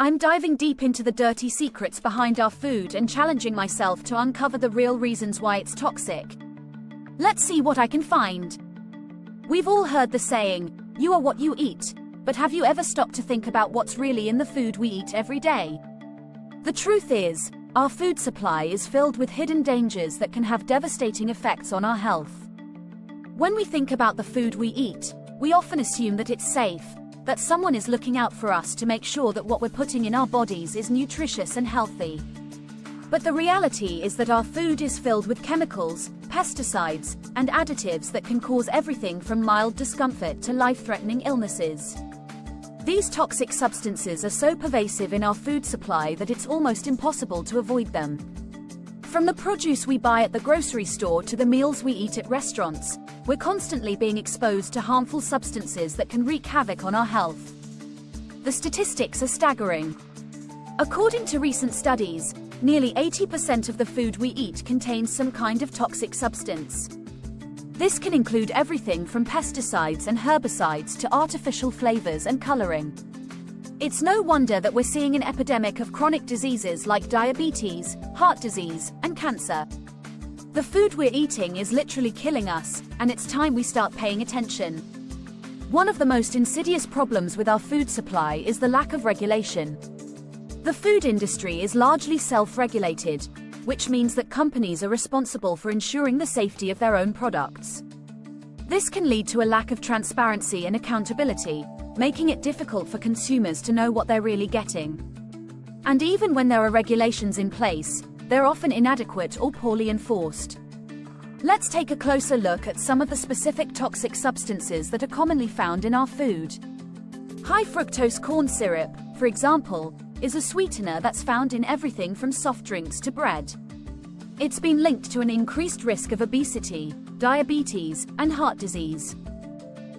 I'm diving deep into the dirty secrets behind our food and challenging myself to uncover the real reasons why it's toxic. Let's see what I can find. We've all heard the saying, "You are what you eat," but have you ever stopped to think about what's really in the food we eat every day? The truth is, our food supply is filled with hidden dangers that can have devastating effects on our health. When we think about the food we eat, we often assume that it's safe, that someone is looking out for us to make sure that what we're putting in our bodies is nutritious and healthy. But the reality is that our food is filled with chemicals, pesticides, and additives that can cause everything from mild discomfort to life-threatening illnesses. These toxic substances are so pervasive in our food supply that it's almost impossible to avoid them. From the produce we buy at the grocery store to the meals we eat at restaurants, we're constantly being exposed to harmful substances that can wreak havoc on our health. The statistics are staggering. According to recent studies, nearly 80% of the food we eat contains some kind of toxic substance. This can include everything from pesticides and herbicides to artificial flavors and coloring. It's no wonder that we're seeing an epidemic of chronic diseases like diabetes, heart disease, and cancer. The food we're eating is literally killing us, and it's time we start paying attention. One of the most insidious problems with our food supply is the lack of regulation. The food industry is largely self-regulated, which means that companies are responsible for ensuring the safety of their own products. This can lead to a lack of transparency and accountability, making it difficult for consumers to know what they're really getting. And even when there are regulations in place, they're often inadequate or poorly enforced. Let's take a closer look at some of the specific toxic substances that are commonly found in our food. High fructose corn syrup, for example, is a sweetener that's found in everything from soft drinks to bread. It's been linked to an increased risk of obesity, diabetes, and heart disease.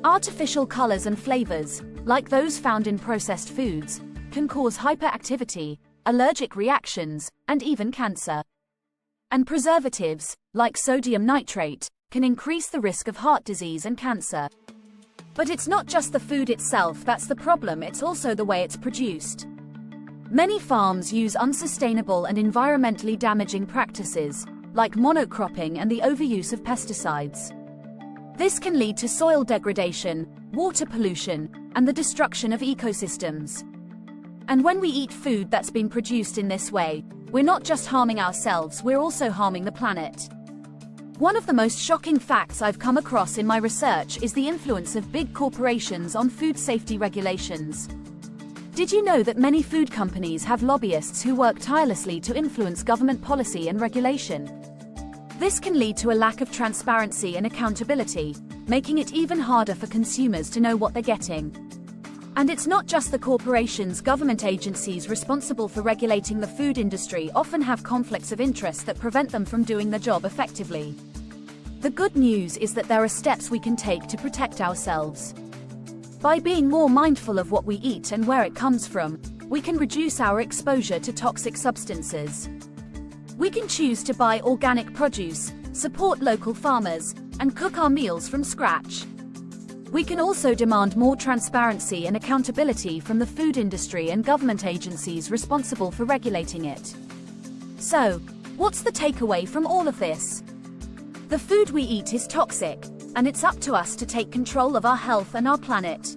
Artificial colors and flavors, like those found in processed foods, can cause hyperactivity, allergic reactions, and even cancer. And preservatives, like sodium nitrate, can increase the risk of heart disease and cancer. But it's not just the food itself that's the problem, it's also the way it's produced. Many farms use unsustainable and environmentally damaging practices, like monocropping and the overuse of pesticides. This can lead to soil degradation, water pollution, and the destruction of ecosystems. And when we eat food that's been produced in this way, we're not just harming ourselves, we're also harming the planet. One of the most shocking facts I've come across in my research is the influence of big corporations on food safety regulations. Did you know that many food companies have lobbyists who work tirelessly to influence government policy and regulation? This can lead to a lack of transparency and accountability, making it even harder for consumers to know what they're getting. And it's not just the corporations. Government agencies responsible for regulating the food industry often have conflicts of interest that prevent them from doing their job effectively. The good news is that there are steps we can take to protect ourselves. By being more mindful of what we eat and where it comes from, we can reduce our exposure to toxic substances. We can choose to buy organic produce, support local farmers, and cook our meals from scratch. We can also demand more transparency and accountability from the food industry and government agencies responsible for regulating it. So, what's the takeaway from all of this? The food we eat is toxic, and it's up to us to take control of our health and our planet.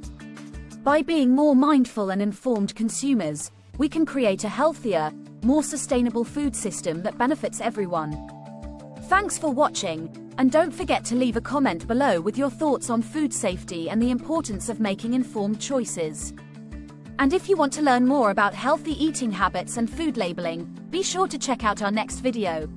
By being more mindful and informed consumers, we can create a healthier, more sustainable food system that benefits everyone. Thanks for watching, and don't forget to leave a comment below with your thoughts on food safety and the importance of making informed choices. And if you want to learn more about healthy eating habits and food labeling, be sure to check out our next video.